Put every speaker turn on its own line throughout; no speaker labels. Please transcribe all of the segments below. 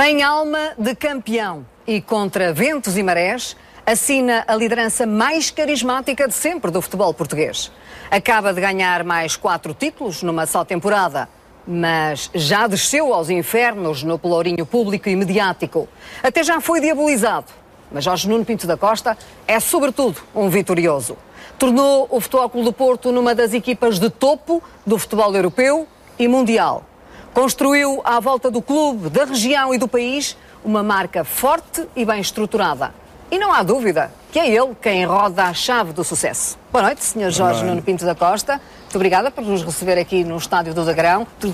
Tem alma de campeão e, contra ventos e marés, assina a liderança mais carismática de sempre do futebol português. Acaba de ganhar mais 4 títulos numa só temporada, mas já desceu aos infernos no pelourinho público e mediático. Até já foi diabolizado, mas Jorge Nuno Pinto da Costa é, sobretudo, um vitorioso. Tornou o Futebol Clube do Porto numa das equipas de topo do futebol europeu e mundial. Construiu à volta do clube, da região e do país uma marca forte e bem estruturada. E não há dúvida que é ele quem roda a chave do sucesso. Boa noite, Sr. Jorge Nuno Pinto da Costa. Muito obrigada por nos receber aqui no estádio do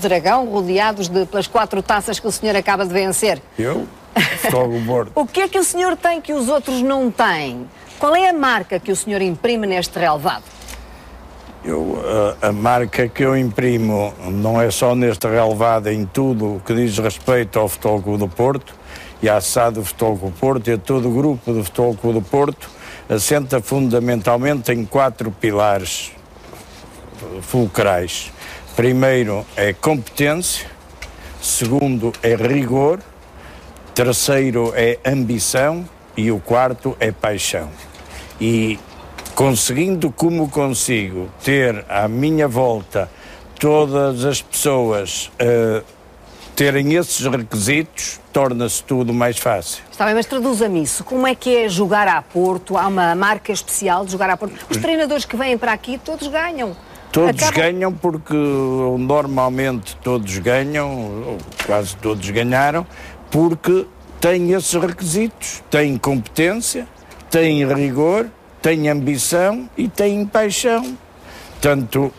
Dragão, rodeados pelas 4 taças que o senhor acaba de vencer.
Eu? Estou bordo.
O que é que o senhor tem que os outros não têm? Qual é a marca que o senhor imprime neste relevado?
A marca que eu imprimo não é só neste relevado, em tudo o que diz respeito ao Futebol Clube do Porto e à SAD do Futebol Clube do Porto e a todo o grupo do Futebol Clube do Porto, assenta fundamentalmente em 4 pilares fulcrais. Primeiro é competência, segundo é rigor, terceiro é ambição e o quarto é paixão. E conseguindo como consigo ter à minha volta todas as pessoas terem esses requisitos, torna-se tudo mais fácil.
Está bem, mas traduza-me isso. Como é que é jogar a Porto? Há uma marca especial de jogar a Porto? Os treinadores que vêm para aqui, todos ganham.
Todos ganham porque normalmente todos ganham, ou quase todos ganharam, porque têm esses requisitos. Têm competência, têm rigor, têm ambição e têm paixão. Tanto,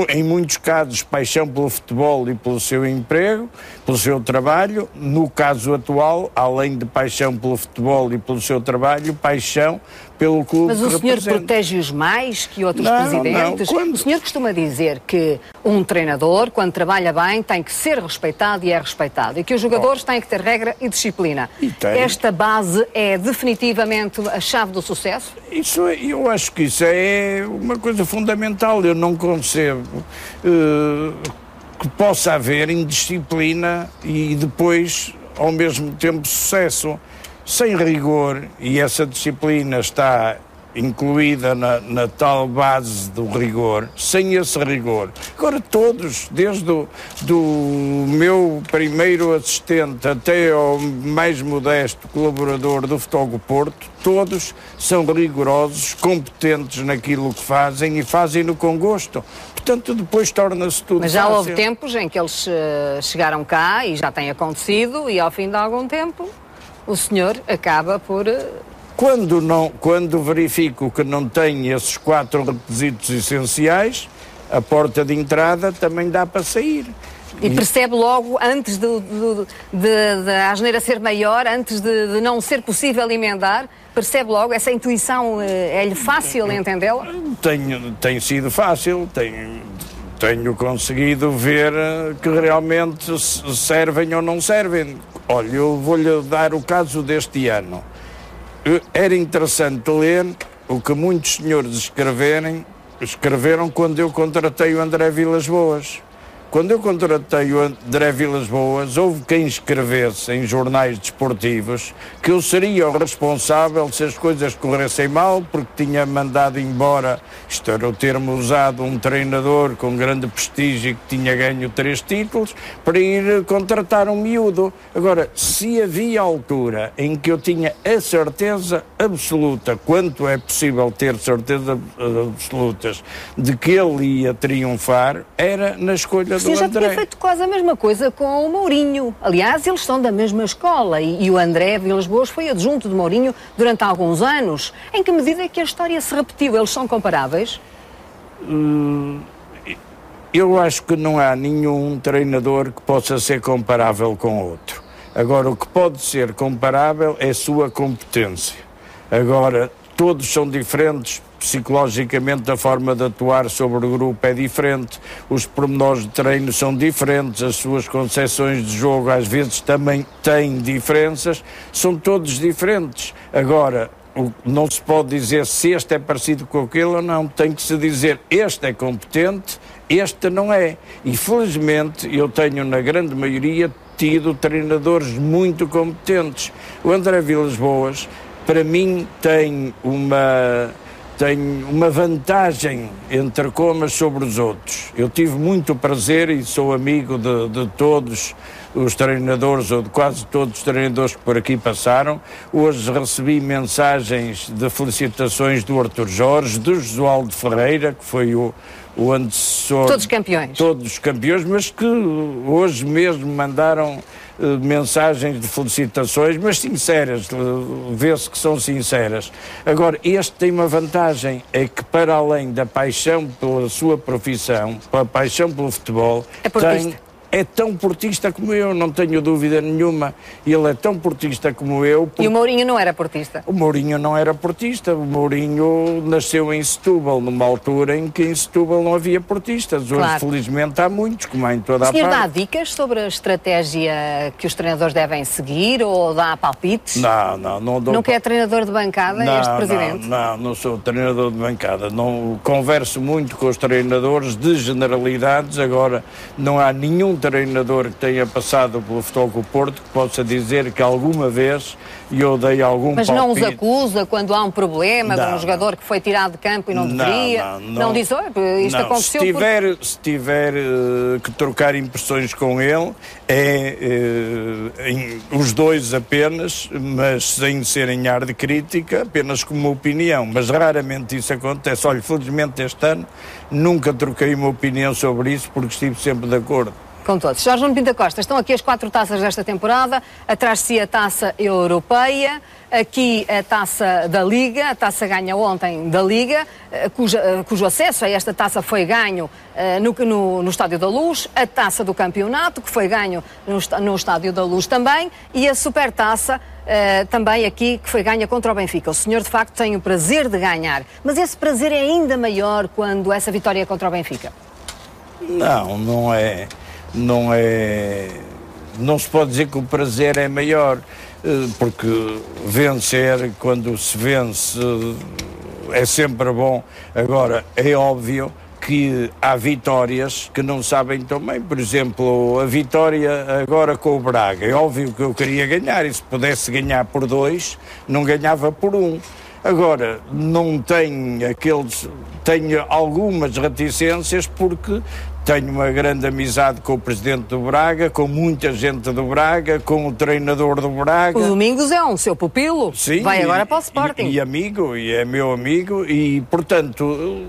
em muitos casos, paixão pelo futebol e pelo seu emprego, pelo seu trabalho. No caso atual, além de paixão pelo futebol e pelo seu trabalho, paixão pelo clube.
Mas o senhor protege-os mais que outros presidentes?
Não.
O senhor costuma dizer que um treinador, quando trabalha bem, tem que ser respeitado e é respeitado. E que os jogadores têm que ter regra e disciplina. Esta base é definitivamente a chave do sucesso?
Eu acho que isso é uma coisa fundamental. Eu não concebo que possa haver indisciplina e depois, ao mesmo tempo, sucesso. Sem rigor, e essa disciplina está incluída na tal base do rigor, sem esse rigor. Agora todos, desde do meu primeiro assistente até ao mais modesto colaborador do Futebol Clube do Porto, todos são rigorosos, competentes naquilo que fazem e fazem-no com gosto. Portanto, depois torna-se tudo
Mas já
fácil.
houve tempos em que eles chegaram cá, e já tem acontecido, e ao fim de algum tempo o senhor acaba por...
Quando verifico que não tem esses 4 requisitos essenciais, a porta de entrada também dá para sair.
E percebe logo, antes da asneira ser maior, antes de não ser possível emendar, percebe logo, essa intuição é-lhe fácil entendê-la?
Tem sido fácil, tenho conseguido ver que realmente servem ou não servem. Olha, eu vou-lhe dar o caso deste ano. Era interessante ler o que muitos senhores escreveram quando eu contratei o André Vilas-Boas. Quando eu contratei o André Vilas-Boas, houve quem escrevesse em jornais desportivos que eu seria o responsável se as coisas corressem mal, porque tinha mandado embora, isto era o termo usado, um treinador com grande prestígio que tinha ganho 3 títulos, para ir contratar um miúdo. Agora, se havia altura em que eu tinha a certeza absoluta, quanto é possível ter certeza absolutas, de que ele ia triunfar, era na escolha
já tinha feito quase a mesma coisa com o Mourinho. Aliás, eles são da mesma escola e o André Vilas-Boas foi adjunto de Mourinho durante alguns anos. Em que medida é que a história se repetiu? Eles são comparáveis?
Eu acho que não há nenhum treinador que possa ser comparável com outro. Agora, o que pode ser comparável é a sua competência. Agora, todos são diferentes. Psicologicamente a forma de atuar sobre o grupo é diferente, os pormenores de treino são diferentes, as suas concepções de jogo às vezes também têm diferenças, são todos diferentes. Agora, não se pode dizer se este é parecido com aquele ou não, tem que se dizer este é competente, este não é. E felizmente eu tenho na grande maioria tido treinadores muito competentes. O André Vilas-Boas, para mim, tem uma vantagem entre comas sobre os outros. Eu tive muito prazer e sou amigo de todos os treinadores, ou de quase todos os treinadores que por aqui passaram. Hoje recebi mensagens de felicitações do Artur Jorge, do Josualdo Ferreira, que foi o antecessor...
Todos campeões.
Todos campeões, mas que hoje mesmo mandaram mensagens de felicitações, mas sinceras, vê-se que são sinceras. Agora, este tem uma vantagem, é que para além da paixão pela sua profissão, pela paixão pelo futebol, é tão portista como eu, não tenho dúvida nenhuma. Ele é tão portista como eu.
E o Mourinho não era portista?
O Mourinho não era portista. O Mourinho nasceu em Setúbal, numa altura em que em Setúbal não havia portistas. Hoje, claro, felizmente, há muitos, como há em toda a parte.
O senhor dá dicas sobre a estratégia que os treinadores devem seguir ou dá palpites?
Não dou.
Nunca é treinador de bancada, este presidente?
Não sou treinador de bancada. Não converso muito com os treinadores de generalidades. Agora, não há nenhum treinador que tenha passado pelo Futebol Clube do Porto que possa dizer que alguma vez eu dei algum
Mas
palpite.
Não os acusa quando há um problema com um jogador que foi tirado de campo e não deveria? Não diz, isto aconteceu
se tiver que trocar impressões com ele, os dois apenas, mas sem ser em ar de crítica, apenas como opinião, mas raramente isso acontece. Olha, felizmente este ano nunca troquei uma opinião sobre isso porque estive sempre de acordo
com todos. Jorge Nuno Pinto da Costa, estão aqui as 4 taças desta temporada, atrás de si a taça europeia, aqui a taça da Liga, a taça ganha ontem da Liga, cujo acesso a esta taça foi ganho no Estádio da Luz, a taça do campeonato, que foi ganho no Estádio da Luz também, e a supertaça também aqui, que foi ganha contra o Benfica. O senhor, de facto, tem o prazer de ganhar, mas esse prazer é ainda maior quando essa vitória é contra o Benfica?
Não é. Não se pode dizer que o prazer é maior, porque vencer, quando se vence, é sempre bom. Agora, é óbvio que há vitórias que não sabem tão bem. Por exemplo, a vitória agora com o Braga. É óbvio que eu queria ganhar, e se pudesse ganhar por 2, não ganhava por 1. Agora, tenho algumas reticências porque tenho uma grande amizade com o presidente do Braga, com muita gente do Braga, com o treinador do Braga.
O Domingos é um seu pupilo.
Sim,
vai agora para o Sporting.
E é meu amigo, e portanto,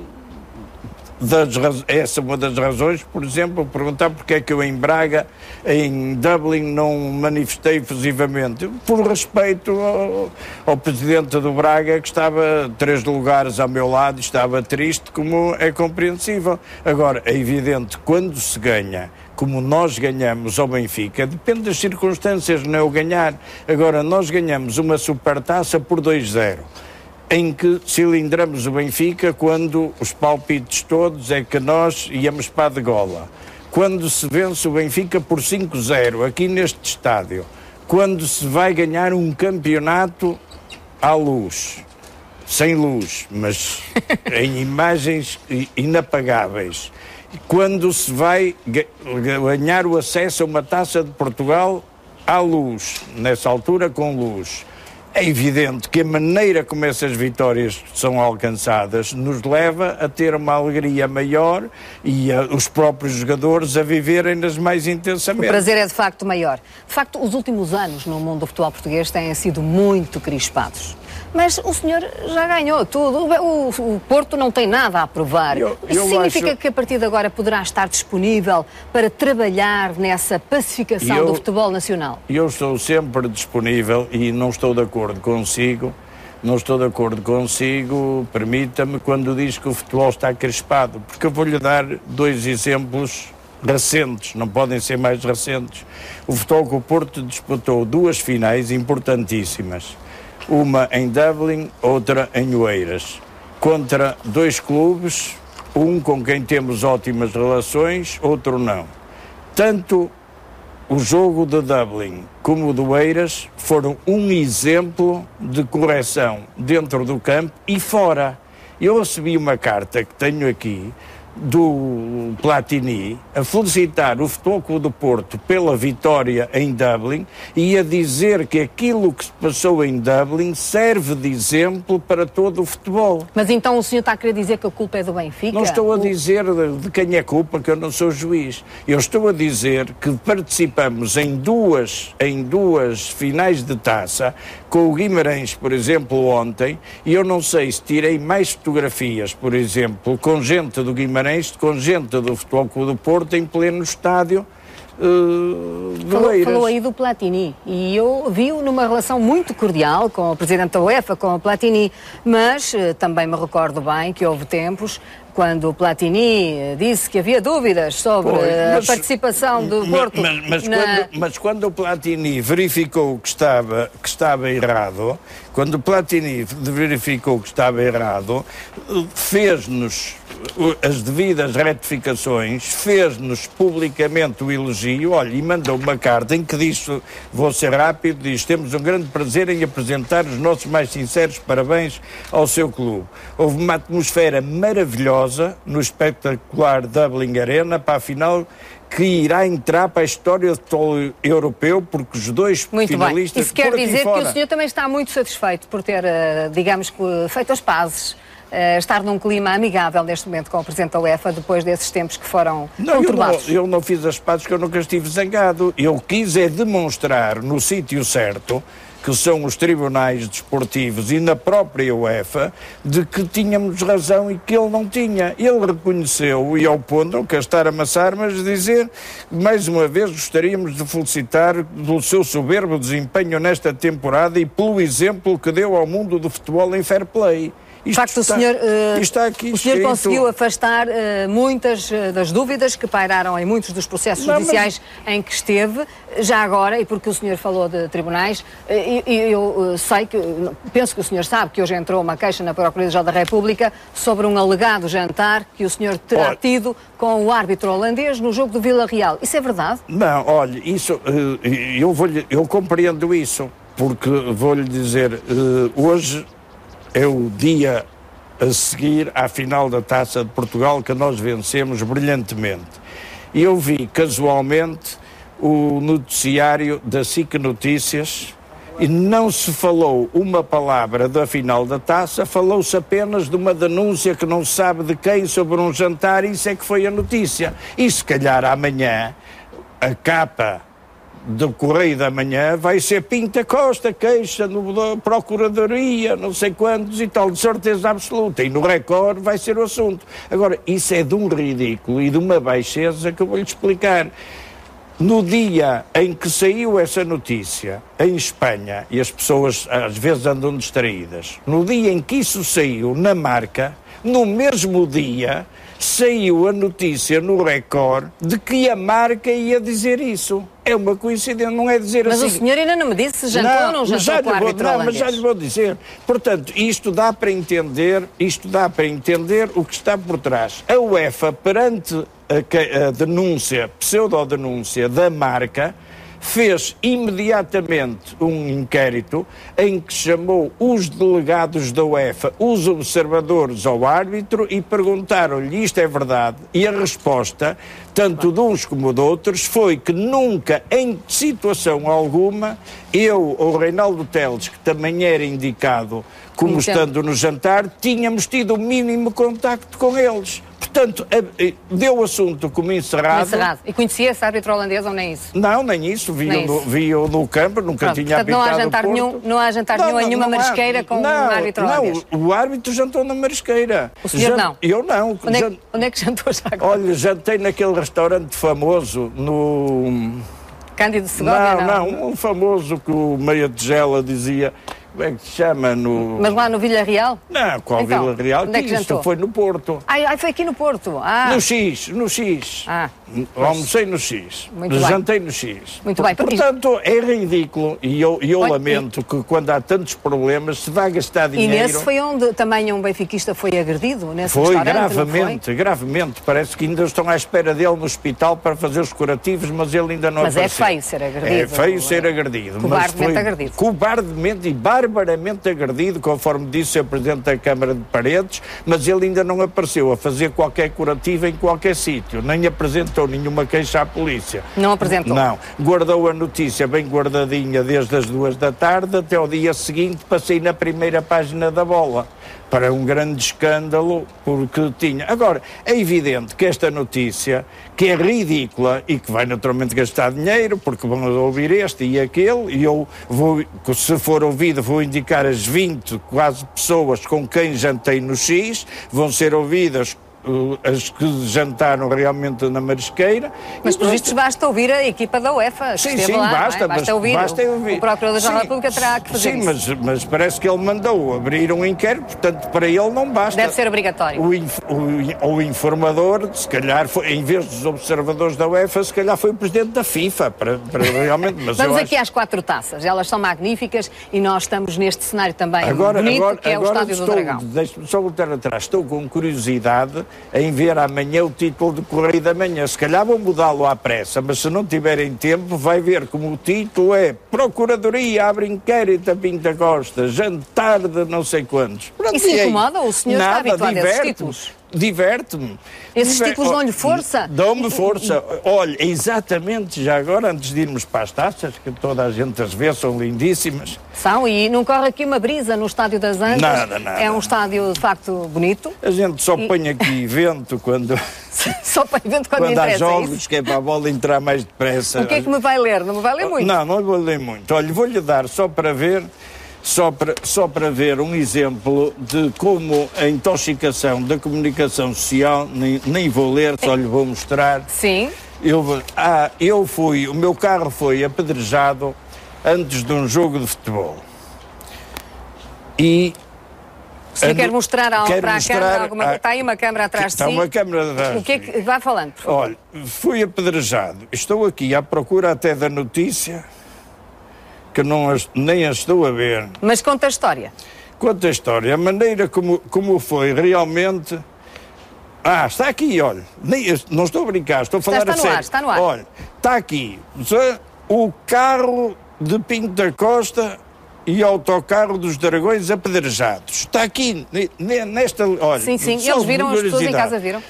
essa é uma das razões, por exemplo, perguntar porque é que eu em Braga, em Dublin, não manifestei efusivamente. Por respeito ao presidente do Braga, que estava 3 lugares ao meu lado, estava triste, como é compreensível. Agora, é evidente, quando se ganha, como nós ganhamos ao Benfica, depende das circunstâncias, não é o ganhar. Agora, nós ganhamos uma supertaça por 2-0. Em que cilindramos o Benfica quando os palpites todos é que nós íamos para a degola. Quando se vence o Benfica por 5-0 aqui neste estádio. Quando se vai ganhar um campeonato à luz. Sem luz, mas em imagens inapagáveis. Quando se vai ganhar o acesso a uma taça de Portugal à luz. Nessa altura com luz. É evidente que a maneira como essas vitórias são alcançadas nos leva a ter uma alegria maior e os próprios jogadores a viverem-nas mais intensamente.
O prazer é de facto maior. De facto, os últimos anos no mundo do futebol português têm sido muito crispados. Mas o senhor já ganhou tudo. O Porto não tem nada a provar. Isso significa que a partir de agora poderá estar disponível para trabalhar nessa pacificação do futebol nacional? Eu
estou sempre disponível e não estou de acordo consigo. Permita-me, quando diz que o futebol está crispado, porque eu vou-lhe dar 2 exemplos recentes, não podem ser mais recentes. O Futebol Clube do Porto disputou 2 finais importantíssimas. Uma em Dublin, outra em Oeiras, contra 2 clubes, um com quem temos ótimas relações, outro não. Tanto o jogo de Dublin como o de Oeiras foram um exemplo de correção dentro do campo e fora. Eu recebi uma carta que tenho aqui do Platini a felicitar o Futebol Clube do Porto pela vitória em Dublin e a dizer que aquilo que se passou em Dublin serve de exemplo para todo o futebol.
Mas então o senhor está a querer dizer que a culpa é do Benfica?
Não estou a dizer de quem é culpa, que eu não sou juiz. Eu estou a dizer que participamos em duas finais de taça, com o Guimarães, por exemplo, ontem, e eu não sei se tirei mais fotografias, por exemplo, com gente do Guimarães, com gente do Futebol Clube do Porto, em pleno estádio de Oeiras.
Falou aí do Platini, e eu vi-o numa relação muito cordial com o Presidente da UEFA, com o Platini, mas também me recordo bem que houve tempos quando o Platini disse que havia dúvidas sobre a participação do Porto.
Mas quando o Platini verificou que estava errado, fez-nos as devidas retificações, fez-nos publicamente o elogio, olha, e mandou uma carta em que diz, vou ser rápido, diz: temos um grande prazer em apresentar os nossos mais sinceros parabéns ao seu clube. Houve uma atmosfera maravilhosa no espetacular Dublin Arena para a final que irá entrar para a história do futebol europeu, porque os dois
muito
finalistas...
Bem. Isso quer dizer que o senhor também está muito satisfeito por ter, digamos que, feito as pazes, estar num clima amigável neste momento com o Presidente da UEFA, depois desses tempos que foram conturbados?
Eu não fiz as pazes, que eu nunca estive zangado. Eu quis demonstrar no sítio certo, que são os tribunais desportivos e na própria UEFA, de que tínhamos razão e que ele não tinha. Ele reconheceu, e ao ponto, não quer estar a amassar, mas dizer, mais uma vez, gostaríamos de felicitar pelo seu soberbo desempenho nesta temporada e pelo exemplo que deu ao mundo do futebol em fair play.
De facto, o senhor conseguiu afastar muitas das dúvidas que pairaram em muitos dos processos judiciais em que esteve. Já agora, e porque o senhor falou de tribunais, eu sei que, penso que o senhor sabe que hoje entrou uma queixa na Procuradoria-Geral da República sobre um alegado jantar que o senhor terá tido com o árbitro holandês no jogo do Vila Real. Isso é verdade?
Não, olha, isso, eu compreendo isso, porque vou-lhe dizer, hoje é o dia a seguir à final da Taça de Portugal, que nós vencemos brilhantemente. E eu vi casualmente o noticiário da SIC Notícias e não se falou uma palavra da final da Taça, falou-se apenas de uma denúncia que não se sabe de quem sobre um jantar, e isso é que foi a notícia. E se calhar amanhã a capa do Correio da Manhã vai ser Pinta Costa, queixa da Procuradoria, não sei quantos e tal, de certeza absoluta. E no Record vai ser o assunto. Agora, isso é de um ridículo e de uma baixeza que eu vou-lhe explicar. No dia em que saiu essa notícia em Espanha, e as pessoas às vezes andam distraídas, no dia em que isso saiu na Marca, no mesmo dia saiu a notícia no Record de que a Marca ia dizer isso. É uma coincidência, não é dizer
mas
assim...
Mas o senhor ainda não me disse se jantou ou não jantou com o árbitro holandês.
Mas já lhe vou dizer. Portanto, isto dá para entender o que está por trás. A UEFA, perante a denúncia, pseudo-denúncia da Marca, fez imediatamente um inquérito em que chamou os delegados da UEFA, os observadores ao árbitro, e perguntaram-lhe: isto é verdade? E a resposta, tanto de uns como de outros, foi que nunca, em situação alguma, eu ou o Reinaldo Teles, que também era indicado como estando no jantar, tínhamos tido o mínimo contacto com eles. Portanto, deu o assunto como encerrado.
E conhecia esse árbitro holandês ou nem isso?
Não, nem isso. Vi-o no campo, nunca tinha apitado
não há jantar nenhum em nenhuma marisqueira com um árbitro holandês?
Não, o árbitro jantou na marisqueira.
O senhor não?
Eu não.
Onde é que jantou já agora?
Olha, jantei naquele restaurante famoso no...
Cândido Segovia,
não, um famoso que o Meia Tigela dizia... Como é que se chama?
Mas lá no Vila Real?
Não, qual então, Vila Real?
Onde é que jantou?
Foi no Porto.
Foi aqui no Porto?
No X. Almocei no X. Jantei no X.
Muito bem.
Portanto, é ridículo e eu lamento que quando há tantos problemas se vá gastar dinheiro...
E nesse foi onde também um benfiquista foi agredido? Nesse
foi, gravemente. Parece que ainda estão à espera dele no hospital para fazer os curativos, mas ele ainda não apareceu.
Mas é feio ser agredido.
É feio ser agredido.
Cobardemente agredido.
Cobardemente e barbaramente barbaramente agredido, conforme disse o Presidente da Câmara de Paredes, mas ele ainda não apareceu a fazer qualquer curativa em qualquer sítio, nem apresentou nenhuma queixa à polícia.
Não apresentou?
Não. Guardou a notícia bem guardadinha desde as 2 da tarde até ao dia seguinte, passei na primeira página da Bola, para um grande escândalo, porque tinha... Agora, é evidente que esta notícia, que é ridícula e que vai naturalmente gastar dinheiro, porque vão ouvir este e aquele, e eu vou, se for ouvido, vou indicar as 20 quase pessoas com quem jantei no X, vão ser ouvidas as que jantaram realmente na Marisqueira.
Mas, por vistos, basta ouvir a equipa da UEFA.
Sim, lá, basta,
não é? Basta ouvir. O Procurador-Geral da República terá que fazer
isso. Mas parece que ele mandou abrir um inquérito, portanto, para ele não basta.
Deve ser obrigatório.
O informador, se calhar, foi, em vez dos observadores da UEFA, se calhar foi o Presidente da FIFA, para realmente... Mas
vamos aqui às 4 taças. Elas são magníficas e nós estamos neste cenário também bonito, que é o Estádio do Dragão.
Deixe-me só voltar atrás. Estou com curiosidade em ver amanhã o título do Correio da Manhã. Se calhar vou mudá-lo à pressa, mas se não tiverem tempo, vai ver como o título é Procuradoria abre inquérito a Pinta Costa, jantar de não sei quantos.
Pronto, isso incomoda? O senhor está habituado a esses títulos?
Diverte-me.
Esses títulos dão-lhe força?
Dão-me força. Olha, exatamente, já agora, antes de irmos para as taças, que toda a gente as vê, são lindíssimas.
São, e não corre aqui uma brisa no Estádio das Antas?
Nada.
É um estádio, de facto, bonito.
A gente só põe aqui vento quando...
Só põe vento quando
há
interessa,
jogos, que é para a bola entrar mais depressa.
O que é que me vai ler? Não me vai ler muito?
Não vou ler muito. Olha, vou-lhe dar só para ver... Só para ver um exemplo de como a intoxicação da comunicação social, nem vou ler, só lhe vou mostrar.
Sim.
O meu carro foi apedrejado antes de um jogo de futebol. E...
Você quer mostrar para a câmara alguma coisa? Está aí uma câmara atrás de si?
Está uma câmara atrás.
O que é que... Vá falando, por favor.
Olha, fui apedrejado. Estou aqui à procura até da notícia... que nem a estou a ver.
Mas conta a história.
Conta a história. A maneira como foi realmente... está aqui, olha. Não estou a brincar, estou a falar a sério.
Está no ar.
Olha, está aqui. O carro de Pinto da Costa e o autocarro dos Dragões apedrejados. Está aqui, nesta... Olha,
sim, eles viram, as pessoas em casa viram.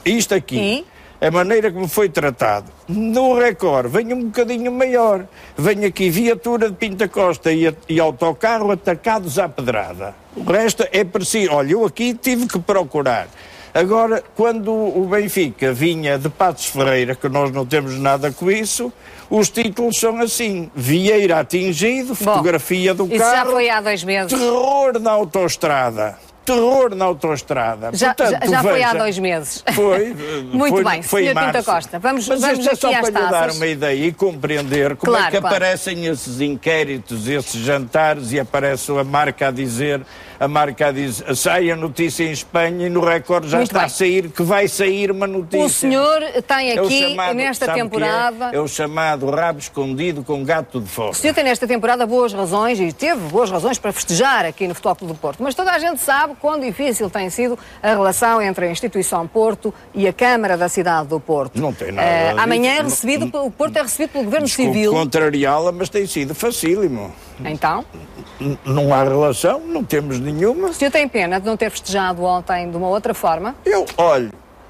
Isto aqui... A maneira como foi tratado. No Record, vem um bocadinho maior. Vem aqui viatura de Pinta Costa e autocarro atacados à pedrada. O resto é preciso. Olha, eu aqui tive que procurar. Agora, quando o Benfica vinha de Passos Ferreira, que nós não temos nada com isso, os títulos são assim. Vieira atingido, fotografia do carro.
Isso já foi há 2 meses.
Terror na autoestrada. Terror na autoestrada.
Portanto, já foi há 2 meses.
Foi.
Muito bem, Sr. Pinta Costa. Vamos
aqui
às taças.
Só para lhe dar uma ideia e compreender como é que aparecem esses inquéritos, esses jantares, e aparece a marca a dizer, sai a notícia em Espanha e no Record já está a sair, que vai sair uma notícia.
O senhor tem aqui, nesta temporada...
É o chamado rabo escondido com gato de fora.
O senhor tem nesta temporada boas razões, e teve boas razões para festejar aqui no Futebol Clube do Porto, mas toda a gente sabe quão difícil tem sido a relação entre a instituição Porto e a Câmara da cidade do Porto.
Não tem nada.
Amanhã o Porto é recebido pelo Governo Civil.
Contrariá-la, mas tem sido facílimo.
Então?
Não há relação, não temos nenhuma.
O senhor tem pena de não ter festejado ontem de uma outra forma?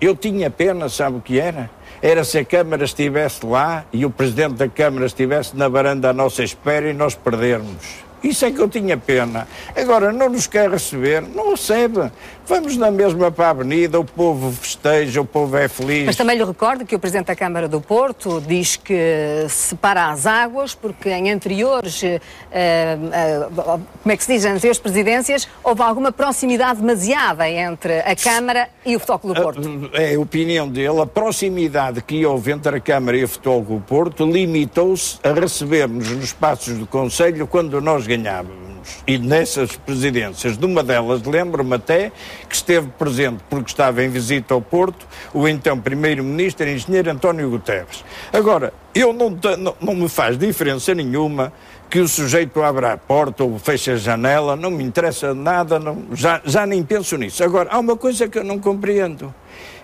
Eu tinha pena, sabe o que era? Era se a Câmara estivesse lá e o Presidente da Câmara estivesse na varanda à nossa espera e nós perdermos. Isso é que eu tinha pena. Agora, não nos quer receber, não recebe. Vamos na mesma para a avenida, o povo festeja, o povo é feliz.
Mas também lhe recordo que o Presidente da Câmara do Porto diz que separa as águas, porque em anteriores, como é que se diz, anteriores presidências, houve alguma proximidade demasiada entre a Câmara e o Futebol Clube do Porto.
É a opinião dele, a proximidade que houve entre a Câmara e o Futebol Clube do Porto limitou-se a receber-nos nos espaços do Conselho quando nós ganhávamos. E nessas presidências, de uma delas, lembro-me até que esteve presente, porque estava em visita ao Porto, o então Primeiro-Ministro, Engenheiro António Guterres. Agora, não me faz diferença nenhuma que o sujeito abra a porta ou feche a janela, não me interessa nada, já nem penso nisso. Agora, há uma coisa que eu não compreendo,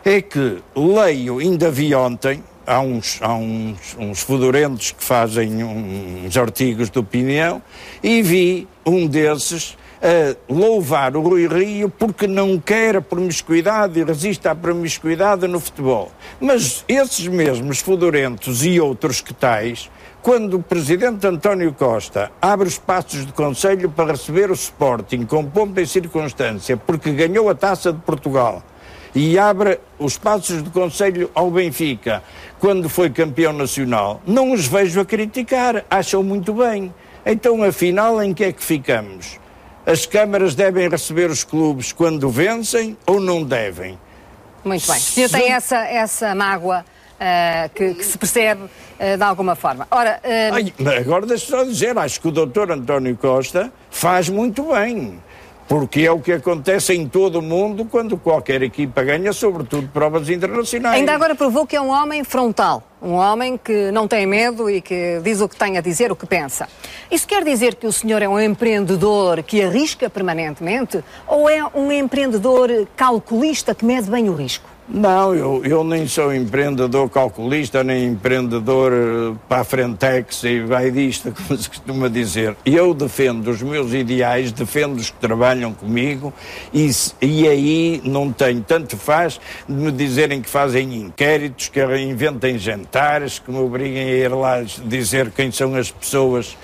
é que leio, ainda vi ontem, há uns fedorentos que fazem uns artigos de opinião e vi um desses a louvar o Rui Rio porque não quer a promiscuidade e resiste à promiscuidade no futebol. Mas esses mesmos fedorentos e outros que tais, quando o presidente António Costa abre os passos de conselho para receber o Sporting com pompa e circunstância porque ganhou a Taça de Portugal e abre os passos de conselho ao Benfica quando foi campeão nacional, não os vejo a criticar, acham muito bem. Então, afinal, em que é que ficamos? As câmaras devem receber os clubes quando vencem ou não devem?
Muito bem. O senhor tem essa mágoa que se percebe de alguma forma. Ora,
agora deixa-me só dizer, acho que o Dr. António Costa faz muito bem. Porque é o que acontece em todo o mundo quando qualquer equipa ganha, sobretudo provas internacionais.
Ainda agora provou que é um homem frontal, um homem que não tem medo e que diz o que tem a dizer, o que pensa. Isso quer dizer que o senhor é um empreendedor que arrisca permanentemente ou é um empreendedor calculista que mede bem o risco?
Não, eu nem sou empreendedor calculista, nem empreendedor para a frentex e vai disto, como se costuma dizer. Eu defendo os meus ideais, defendo os que trabalham comigo e aí não tenho, tanto faz de me dizerem que fazem inquéritos, que inventem jantares, que me obriguem a ir lá dizer quem são as pessoas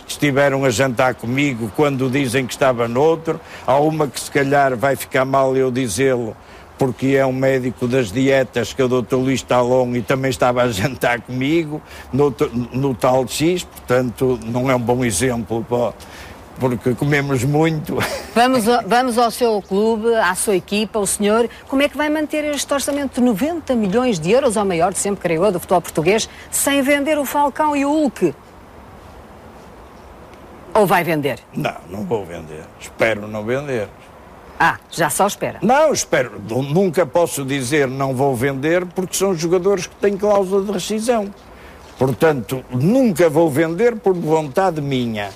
que estiveram a jantar comigo quando dizem que estava noutro. Há uma que se calhar vai ficar mal eu dizê-lo, porque é um médico das dietas, que é o Dr. Luís Talon, e também estava a jantar comigo no tal X, portanto não é um bom exemplo, porque comemos muito.
Vamos ao seu clube, à sua equipa, o senhor, como é que vai manter este orçamento de 90 milhões de euros, ao maior de sempre, creio eu, do futebol português, sem vender o Falcão e o Hulk? Ou vai vender?
Não vou vender. Espero não vender.
Já só espera.
Não, espero. Nunca posso dizer não vou vender porque são jogadores que têm cláusula de rescisão. Portanto, nunca vou vender por vontade minha.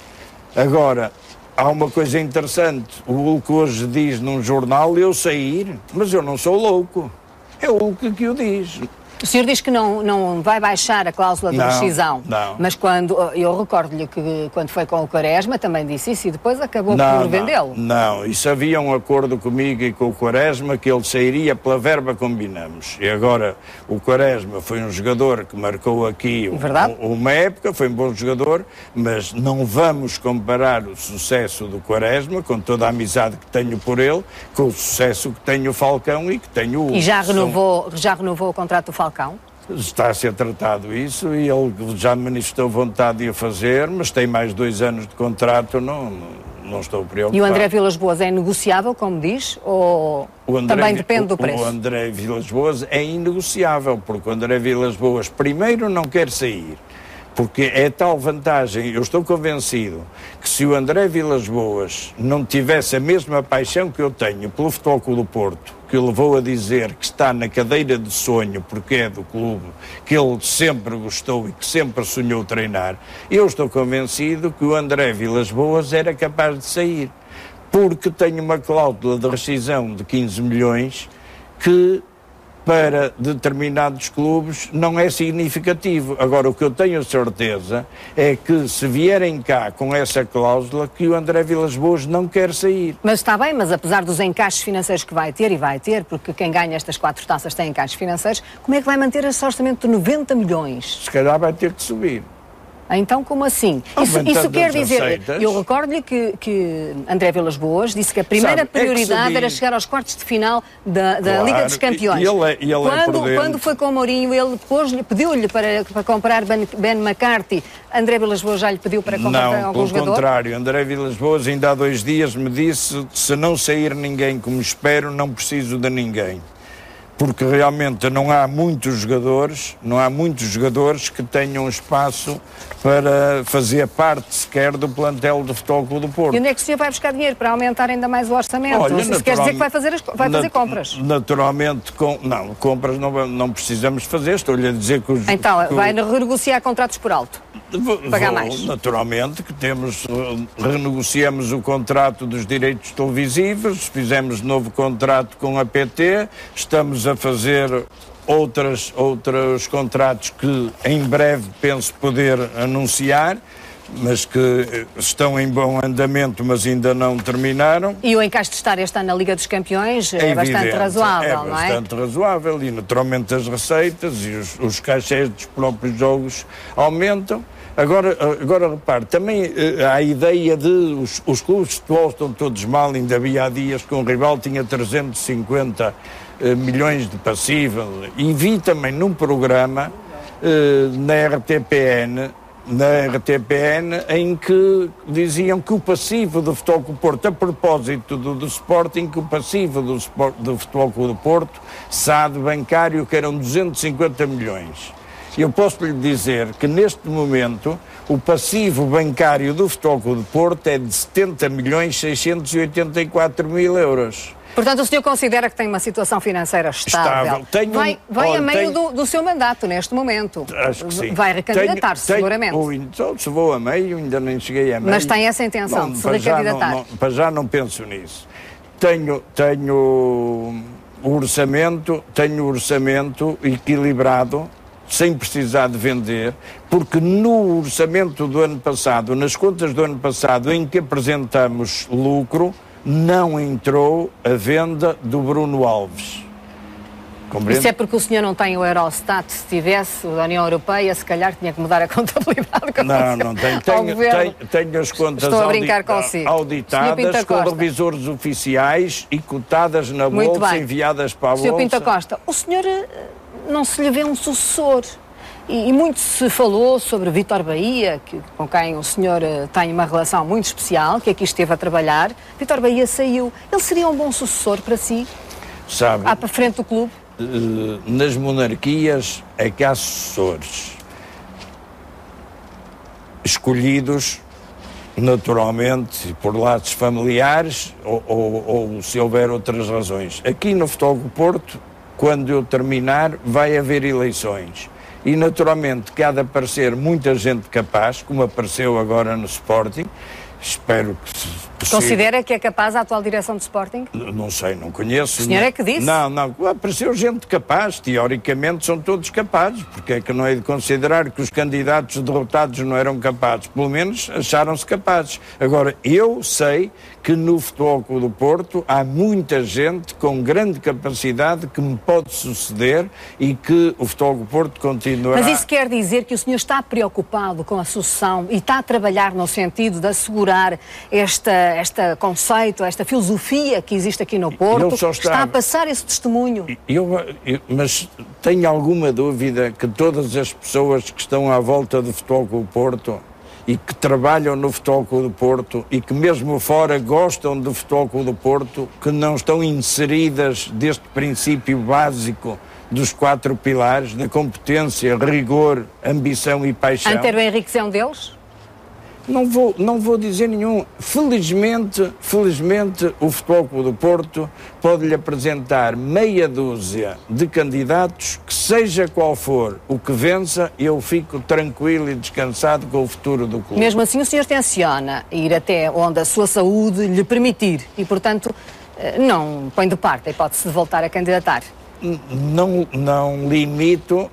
Agora, há uma coisa interessante. O Hulk hoje diz num jornal eu sair, mas eu não sou louco. É o Hulk que o diz.
O senhor diz que não vai baixar a cláusula de rescisão, mas eu recordo-lhe que quando foi com o Quaresma também disse isso e depois acabou por vendê-lo.
Não, isso havia um acordo comigo e com o Quaresma que ele sairia pela verba combinamos. E agora o Quaresma foi um jogador que marcou aqui uma época, foi um bom jogador, mas não vamos comparar o sucesso do Quaresma, com toda a amizade que tenho por ele, com o sucesso que tem o Falcão e que tem o Hulk.
E já renovou o contrato do Falcão?
Está a ser tratado isso e ele já manifestou vontade de o fazer, mas tem mais 2 anos de contrato, não estou preocupado.
E o André Vilas-Boas é negociável, como diz, ou também depende do preço?
O André Vilas-Boas é inegociável, porque o André Vilas-Boas primeiro não quer sair, porque é tal vantagem, eu estou convencido que se o André Vilas-Boas não tivesse a mesma paixão que eu tenho pelo Futebol Clube do Porto, que o levou a dizer que está na cadeira de sonho porque é do clube que ele sempre gostou e que sempre sonhou treinar, eu estou convencido que o André Vilas-Boas era capaz de sair, porque tem uma cláusula de rescisão de 15 milhões que para determinados clubes não é significativo. Agora, o que eu tenho certeza é que se vierem cá com essa cláusula, que o André Vilas-Boas não quer sair.
Mas está bem, mas apesar dos encaixes financeiros que vai ter, porque quem ganha estas 4 taças tem encaixes financeiros, como é que vai manter esse orçamento de 90 milhões?
Se calhar vai ter que subir.
Então, como assim? Isso quer dizer, eu recordo-lhe que André Vilas-Boas disse que a primeira prioridade era chegar aos quartos de final da Liga dos Campeões. Quando foi com o Mourinho, ele pediu-lhe para comprar Ben McCarthy. André Vilas-Boas já lhe pediu para comprar algum jogador?
Não, pelo contrário. André Vilas-Boas ainda há 2 dias me disse: se não sair ninguém como espero, não preciso de ninguém. Porque realmente não há muitos jogadores que tenham espaço para fazer parte sequer do plantel do Futebol Clube do Porto.
E onde é que o senhor vai buscar dinheiro para aumentar ainda mais o orçamento?
Olha,
isso quer dizer que vai fazer compras?
Naturalmente, compras não precisamos fazer, estou-lhe a dizer que os...
Então, vai renegociar contratos por alto? Pagar mais?
Naturalmente que renegociamos o contrato dos direitos televisivos, fizemos novo contrato com a PT, estamos a fazer outros contratos que em breve penso poder anunciar, mas que estão em bom andamento, mas ainda não terminaram.
E o encaixe de estar este ano na Liga dos Campeões é bastante razoável, não é?
É bastante razoável e naturalmente as receitas e os cachês dos próprios jogos aumentam. Agora repare, também há a ideia de os clubes de futebol estão todos mal, ainda havia há dias que um rival tinha 350 milhões de passivo, e vi também num programa na RTPN em que diziam que o passivo do Futebol Clube do Porto, a propósito do Sporting, que o passivo do Futebol Clube do Porto, SAD bancário, que eram 250 milhões. Eu posso lhe dizer que neste momento o passivo bancário do Futebol Clube do Porto é de 70.684.000 euros.
Portanto, o senhor considera que tem uma situação financeira estável? Vai a meio do seu mandato, neste momento.
Acho que sim.
Vai recandidatar-se, seguramente.
Se vou a meio, ainda nem cheguei a meio.
Mas tem essa intenção de se recandidatar?
Para já não penso nisso. Tenho o orçamento equilibrado, sem precisar de vender, porque no orçamento do ano passado, nas contas do ano passado, em que apresentamos lucro, não entrou a venda do Bruno Alves. Compreende?
Isso é porque o senhor não tem o Eurostat. Se tivesse a União Europeia, se calhar tinha que mudar a contabilidade.
Não tenho. Tenho as contas auditadas com revisores oficiais e cotadas na bolsa, enviadas para a bolsa.
Sr. Pinto Costa, o senhor não se lhe vê um sucessor? E muito se falou sobre Vítor Bahia, com quem o senhor tem uma relação muito especial, que aqui esteve a trabalhar. Vítor Bahia saiu. Ele seria um bom sucessor para si?
Sabe,
para frente do clube?
Nas monarquias é que há sucessores escolhidos naturalmente por laços familiares ou se houver outras razões. Aqui no Futebol do Porto, quando eu terminar, vai haver eleições. E naturalmente que há de aparecer muita gente capaz, como apareceu agora no Sporting. Espero que possível.
Considera que é capaz a atual direção do Sporting?
Não sei, não conheço.
O senhor é que disse?
Não, apareceu gente capaz, teoricamente são todos capazes, porque é que não é de considerar que os candidatos derrotados não eram capazes, pelo menos acharam-se capazes. Agora, eu sei que no Futebol Clube do Porto há muita gente com grande capacidade que me pode suceder e que o Futebol Clube do Porto continuará...
Mas isso quer dizer que o senhor está preocupado com a sucessão e está a trabalhar no sentido de assegurar este conceito, esta filosofia que existe aqui no Porto? Está a passar esse testemunho?
Mas tenho alguma dúvida que todas as pessoas que estão à volta do Futebol Clube do Porto e que trabalham no Futebol Clube do Porto e que mesmo fora gostam do Futebol Clube do Porto, que não estão inseridas deste princípio básico dos 4 pilares, da competência, rigor, ambição e paixão.
Antero Henriques é um deles?
Não vou dizer nenhum. Felizmente, o Futebol Clube do Porto pode-lhe apresentar meia dúzia de candidatos que, seja qual for o que vença, eu fico tranquilo e descansado com o futuro do clube.
Mesmo assim, o senhor tenciona ir até onde a sua saúde lhe permitir e, portanto, não põe de parte a hipótese de voltar a candidatar?
Não limito,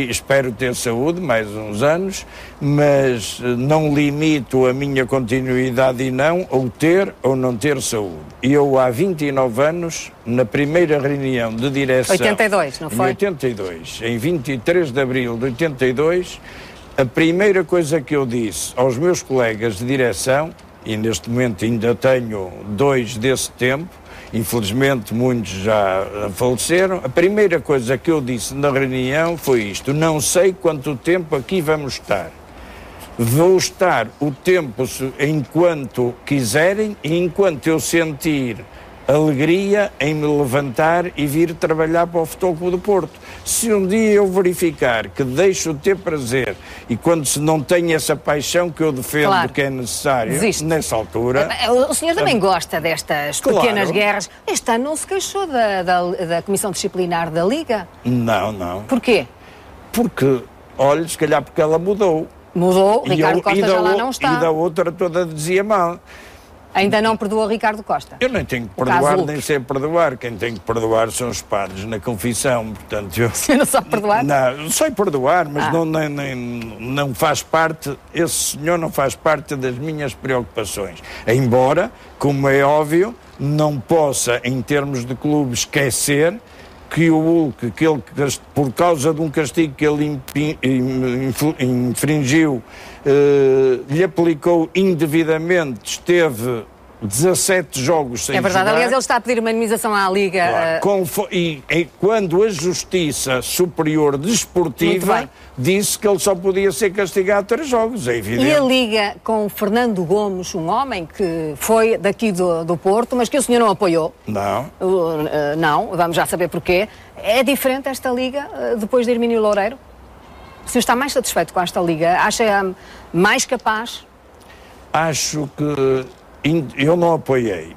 espero ter saúde mais uns anos, mas não limito a minha continuidade e não, ou ter ou não ter saúde. Eu há 29 anos, na primeira reunião de direção...
82, não foi?
Em 82, em 23 de abril de 82, a primeira coisa que eu disse aos meus colegas de direção, e neste momento ainda tenho 2 desse tempo, infelizmente muitos já faleceram, a primeira coisa que eu disse na reunião foi isto: não sei quanto tempo aqui vamos estar. Vou estar o tempo enquanto quiserem e enquanto eu sentir alegria em me levantar e vir trabalhar para o Futebol Clube do Porto. Se um dia eu verificar que deixo de ter prazer e quando se não tem essa paixão que eu defendo que é necessário, nessa altura...
O senhor também gosta destas pequenas guerras. Este ano não se queixou da Comissão Disciplinar da Liga?
Não.
Porquê?
Porque, olha, se calhar porque ela mudou.
Mudou, Ricardo Costa já lá não está.
E da outra toda dizia mal.
Ainda não perdoa Ricardo Costa?
Eu nem tenho que perdoar, nem sei perdoar. Quem tem que perdoar são os padres na confissão. Portanto,
Você não sabe perdoar?
Não, sei perdoar, mas não faz parte, esse senhor não faz parte das minhas preocupações. Embora, como é óbvio, não possa, em termos de clube, esquecer que o Hulk, por causa de um castigo que ele infringiu, lhe aplicou indevidamente, esteve 17 jogos sem jogar.
É verdade, aliás, ele está a pedir uma indemnização à Liga.
Claro. Quando a Justiça Superior Desportiva disse que ele só podia ser castigado 3 jogos, é evidente.
E a Liga com o Fernando Gomes, um homem que foi daqui do Porto, mas que o senhor não apoiou?
Não.
Não, vamos já saber porquê. É diferente esta Liga depois de Hermínio Loureiro? O senhor está mais satisfeito com esta Liga? Acha mais capaz?
Acho que eu não apoiei.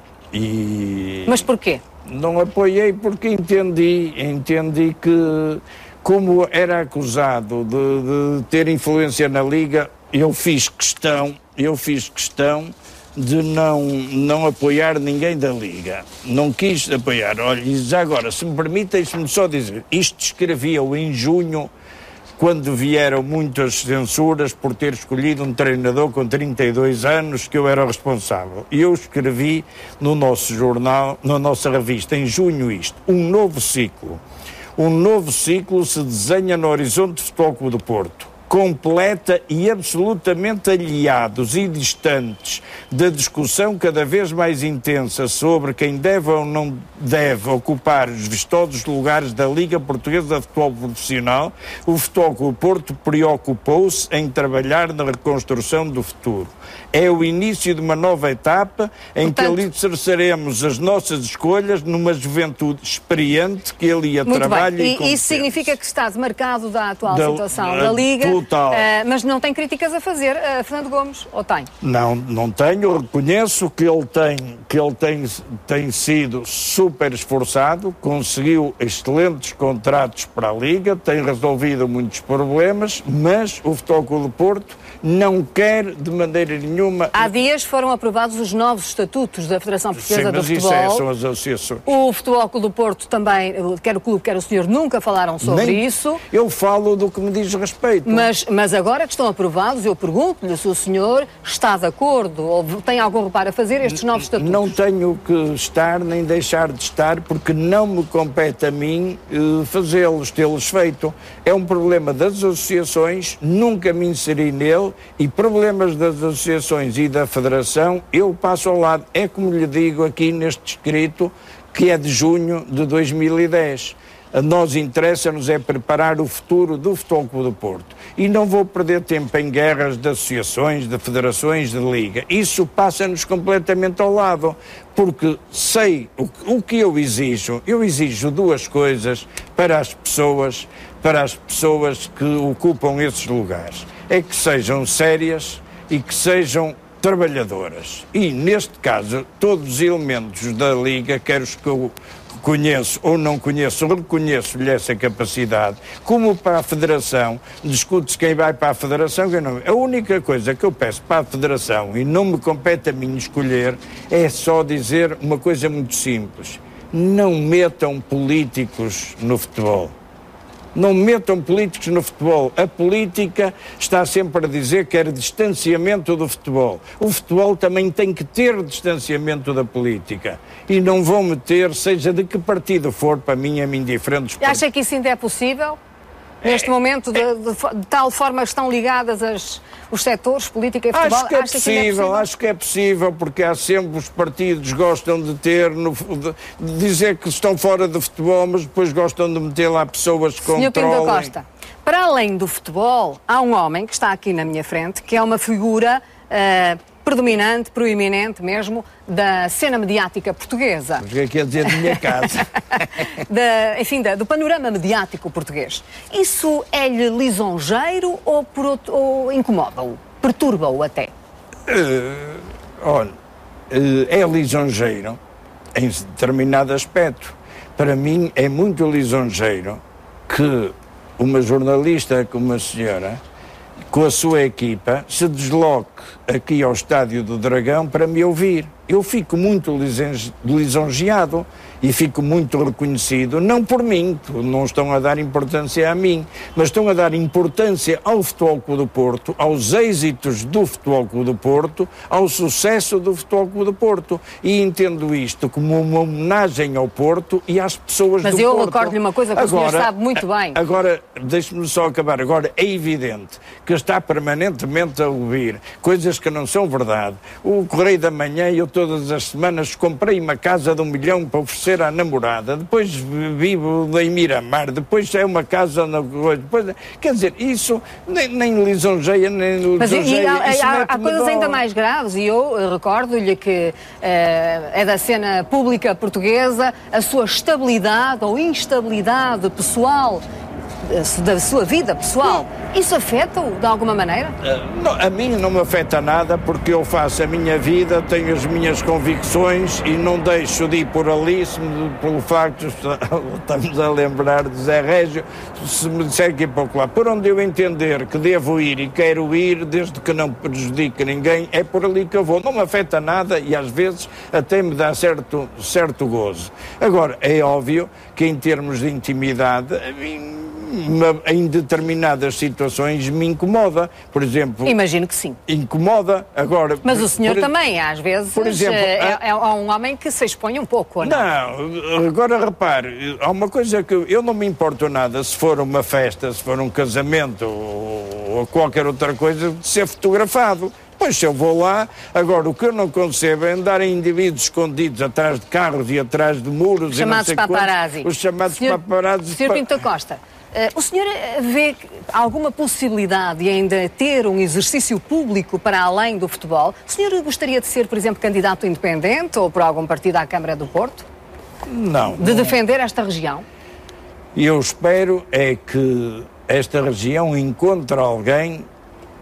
Mas porquê?
Não apoiei porque entendi que, como era acusado de ter influência na Liga, eu fiz questão de não apoiar ninguém da Liga. Não quis apoiar. Olha, e já agora, se me permite, deixe-me só dizer, isto escrevia-o em junho, quando vieram muitas censuras por ter escolhido um treinador com 32 anos, que eu era o responsável. E eu escrevi no nosso jornal, na nossa revista, em junho isto, um novo ciclo se desenha no horizonte do Futebol Clube do Porto, completa e absolutamente aliados e distantes da discussão cada vez mais intensa sobre quem deve ou não deve ocupar os vistosos lugares da Liga Portuguesa de Futebol Profissional. O Futebol Clube do Porto preocupou-se em trabalhar na reconstrução do futuro. É o início de uma nova etapa em que alicerçaremos as nossas escolhas numa juventude experiente que ali trabalha e competente.
Isso significa que está demarcado da atual situação da Liga, mas não tem críticas a fazer a Fernando Gomes, ou tem?
Não tenho. Eu reconheço que ele tem sido super esforçado, conseguiu excelentes contratos para a Liga, tem resolvido muitos problemas, mas o Futebol Clube do Porto não quer de maneira nenhuma...
Há dias foram aprovados os novos estatutos da Federação Portuguesa de Futebol.
Sim, mas isso são as associações.
O Futebol Clube do Porto também, quer o clube, quer o senhor, nunca falaram sobre isso.
Eu falo do que me diz respeito.
Mas agora que estão aprovados, eu pergunto-lhe se o senhor está de acordo ou tem algum reparo a fazer estes novos estatutos.
Não tenho que estar nem deixar de estar, porque não me compete a mim fazê-los, tê-los feito. É um problema das associações, nunca me inseri nele, e problemas das associações e da Federação eu passo ao lado. É como lhe digo aqui neste escrito, que é de junho de 2010. A nós interessa-nos é preparar o futuro do Futebol Clube do Porto. E não vou perder tempo em guerras de associações, de federações, de liga. Isso passa-nos completamente ao lado, porque sei o que eu exijo. Eu exijo 2 coisas para as pessoas que ocupam esses lugares. É que sejam sérias e que sejam trabalhadoras. E, neste caso, todos os elementos da Liga, quer os que eu conheço ou não conheço, reconheço-lhe essa capacidade. Como para a Federação, discute-se quem vai para a Federação, quem não. A única coisa que eu peço para a Federação, e não me compete a mim escolher, é só dizer uma coisa muito simples. Não metam políticos no futebol. Não metam políticos no futebol. A política está sempre a dizer que quer distanciamento do futebol. O futebol também tem que ter distanciamento da política. E não vão meter, seja de que partido for, para mim é-me indiferente.
Acha que isso ainda é possível? Neste momento, de tal forma que estão ligadas os setores, política e futebol?
Acho que é possível, porque há sempre os partidos gostam de ter, de dizer que estão fora do futebol, mas depois gostam de meter lá pessoas que controlem. Sr.
Pinto da Costa, para além do futebol, há um homem que está aqui na minha frente, que é uma figura predominante, proeminente mesmo, da cena mediática portuguesa.
O que é que quer dizer de minha casa?
Do panorama mediático português. Isso é-lhe lisonjeiro ou incomoda-o? Perturba-o até?
É lisonjeiro em determinado aspecto. Para mim é muito lisonjeiro que uma jornalista como a senhora, com a sua equipa, se desloque aqui ao Estádio do Dragão para me ouvir. eu fico muito lisonjeado e fico muito reconhecido, não por mim, não estão a dar importância a mim, mas estão a dar importância ao Futebol Clube do Porto, aos êxitos do Futebol Clube do Porto, ao sucesso do Futebol Clube do Porto, e entendo isto como uma homenagem ao Porto e às pessoas do Porto.
Mas eu recordo-lhe uma coisa que agora, o senhor sabe muito bem.
Agora, deixe-me só acabar, agora é evidente que está permanentemente a ouvir coisas que não são verdade. O Correio da Manhã, eu todas as semanas comprei uma casa de 1 milhão para oferecer à namorada, depois vivo em Miramar, depois é uma casa na coisa, depois, quer dizer, isso nem lisonjeia, nem lisonjeia.
Mas há coisas ainda mais graves, e eu recordo-lhe que é da cena pública portuguesa a sua estabilidade ou instabilidade pessoal, da sua vida pessoal. Isso afeta-o de alguma maneira?
Não, a mim não me afeta nada, porque eu faço a minha vida, tenho as minhas convicções e não deixo de ir por ali, pelo facto, estamos a lembrar de Zé Régio, se me disser que ir para lá, por onde eu entender que devo ir e quero ir, desde que não prejudique ninguém, é por ali que eu vou. Não me afeta nada e às vezes até me dá certo gozo. Agora, é óbvio que em termos de intimidade, em determinadas situações me incomoda, por exemplo...
Imagino que sim.
Incomoda, agora...
Mas o senhor também, às vezes,
por exemplo,
é um homem que se expõe um pouco, ou não?
Não, agora repare, há uma coisa que eu não me importo nada, se for uma festa, se for um casamento ou qualquer outra coisa, de ser fotografado. Pois se eu vou lá, agora o que eu não concebo é andar em indivíduos escondidos atrás de carros e atrás de muros...
Chamados paparazzi.
Os chamados paparazzi.
Sr. Pinto Costa, o senhor vê alguma possibilidade de ainda ter um exercício público para além do futebol? O senhor gostaria de ser, por exemplo, candidato independente ou por algum partido à Câmara do Porto?
Não.
De defender esta região?
E eu espero é que esta região encontre alguém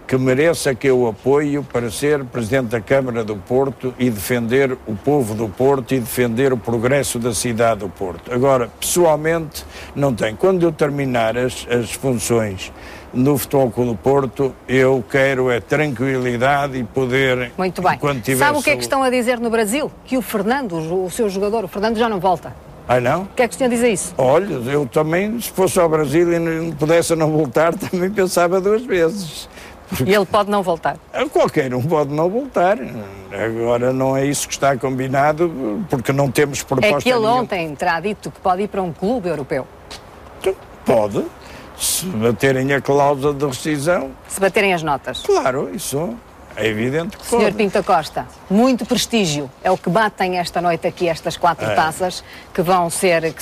que mereça que eu apoio para ser Presidente da Câmara do Porto e defender o povo do Porto e defender o progresso da cidade do Porto. Agora, pessoalmente, não tenho. Quando eu terminar as funções no Futebol Clube do Porto, eu quero é tranquilidade e poder...
Muito bem. Sabe o que é que estão a dizer no Brasil? Que o Fernando, o seu jogador, o Fernando já não volta.
Ah, não?
O que é que o senhor diz a isso?
Olha, eu também, se fosse ao Brasil e não pudesse não voltar, também pensava 2 vezes.
E ele pode não voltar?
Qualquer um pode não voltar. Agora não é isso que está combinado, porque não temos proposta.
É que ele ontem terá dito que pode ir para um clube europeu.
Pode, se baterem a cláusula de rescisão.
Se baterem as notas.
Claro, isso é evidente que pode.
Sr. Pinto Costa, muito prestígio é o que batem esta noite aqui estas 4 taças que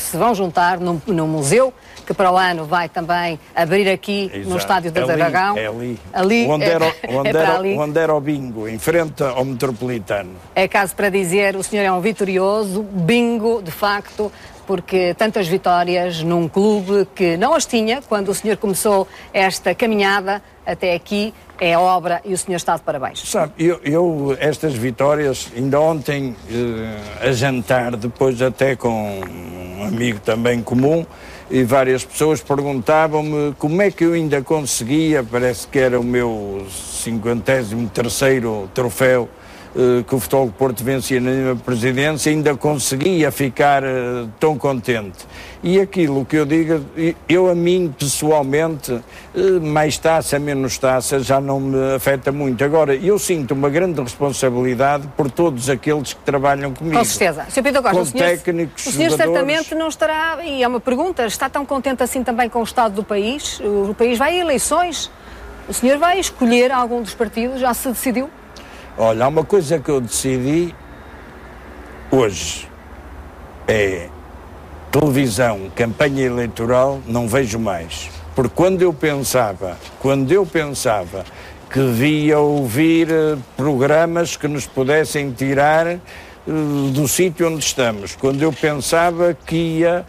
se vão juntar no museu, que para o ano vai também abrir aqui no Estádio do Dragão.
É ali.
Ali
onde era o bingo, em frente ao Metropolitano.
É caso para dizer, o senhor é um vitorioso, bingo, de facto, porque tantas vitórias num clube que não as tinha quando o senhor começou esta caminhada até aqui, é obra e o senhor está de parabéns.
Sabe, eu estas vitórias, ainda ontem a jantar, depois até com um amigo também comum, e várias pessoas perguntavam-me como é que eu ainda conseguia, parece que era o meu 53º troféu, que o Futebol do Porto vencia na minha presidência, ainda conseguia ficar tão contente. E aquilo que eu digo, eu a mim pessoalmente, mais taça, menos taça, já não me afeta muito. Agora, eu sinto uma grande responsabilidade por todos aqueles que trabalham comigo.
Com certeza. Sr. Pinto Costa,
técnicos,
o senhor
jogadores...
certamente não estará, e é uma pergunta, está tão contente assim também com o estado do país? O país vai a eleições. O senhor vai escolher algum dos partidos? Já se decidiu?
Olha, há uma coisa que eu decidi hoje, é televisão, campanha eleitoral, não vejo mais. Porque quando eu pensava que devia ouvir programas que nos pudessem tirar do sítio onde estamos, quando eu pensava que ia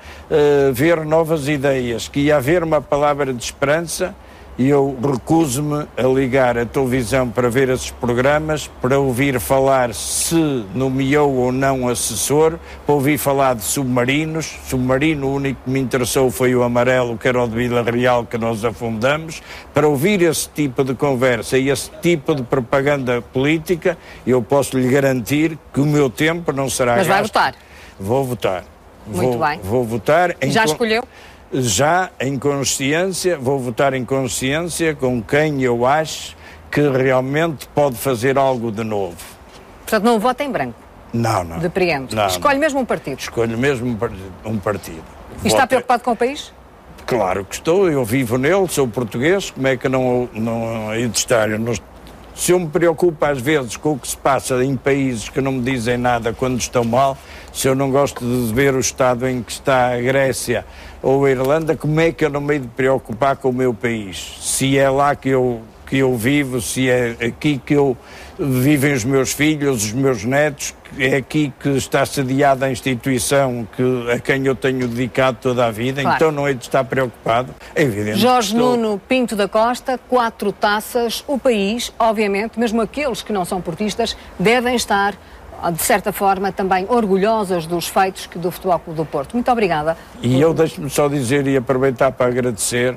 haver novas ideias, que ia haver uma palavra de esperança, e eu recuso-me a ligar a televisão para ver esses programas, para ouvir falar se nomeou ou não assessor, para ouvir falar de submarinos. Submarino, o único que me interessou foi o amarelo, que era o de Vila Real, que nós afundamos. Para ouvir esse tipo de conversa e esse tipo de propaganda política, eu posso lhe garantir que o meu tempo não será gasto.
Mas vai votar?
Vou votar.
Muito bem.
Vou votar.
Já escolheu?
Já em consciência, vou votar em consciência com quem eu acho que realmente pode fazer algo de novo.
Portanto, não vota em branco?
Não, não.
Depreendo.
Não,
Escolhe
não.
mesmo um partido?
Escolho mesmo um partido.
E está preocupado com o país?
Claro que estou, eu vivo nele, sou português, como é que não hei de estar? Se eu me preocupo às vezes com o que se passa em países que não me dizem nada quando estão mal, se eu não gosto de ver o estado em que está a Grécia ou a Irlanda, como é que eu não me hei de preocupar com o meu país? Se é lá que eu vivo, se é aqui que vivem os meus filhos, os meus netos, é aqui que está sediada a instituição a quem eu tenho dedicado toda a vida, claro. Então não hei de estar preocupado. É evidente.
Jorge Nuno Pinto da Costa, 4 taças, o país, obviamente, mesmo aqueles que não são portistas, devem estar, de certa forma, também orgulhosos dos feitos do Futebol Clube do Porto. Muito obrigada.
E eu deixo-me só dizer e aproveitar para agradecer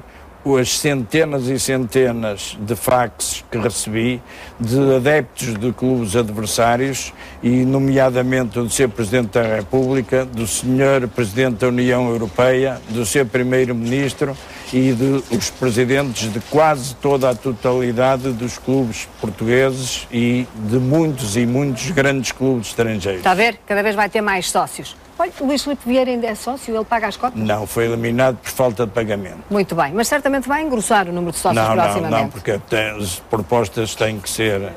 as centenas e centenas de faxes que recebi de adeptos de clubes adversários e nomeadamente do Sr. Presidente da República, do Sr. Presidente da União Europeia, do Sr. Primeiro-Ministro e dos presidentes de quase toda a totalidade dos clubes portugueses e de muitos e muitos grandes clubes estrangeiros.
Está a ver? Cada vez vai ter mais sócios. Olha, o Luís Filipe Vieira ainda é sócio, ele paga as cotas?
Não, foi eliminado por falta de pagamento.
Muito bem, mas certamente vai engrossar o número de sócios proximamente.
Não, porque as propostas têm que ser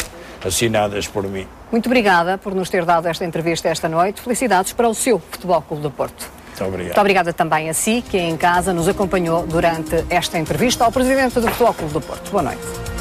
assinadas por mim.
Muito obrigada por nos ter dado esta entrevista esta noite. Felicidades para o seu Futebol Clube do Porto.
Muito obrigado.
Muito obrigada também a si, que em casa nos acompanhou durante esta entrevista ao Presidente do Futebol Clube do Porto. Boa noite.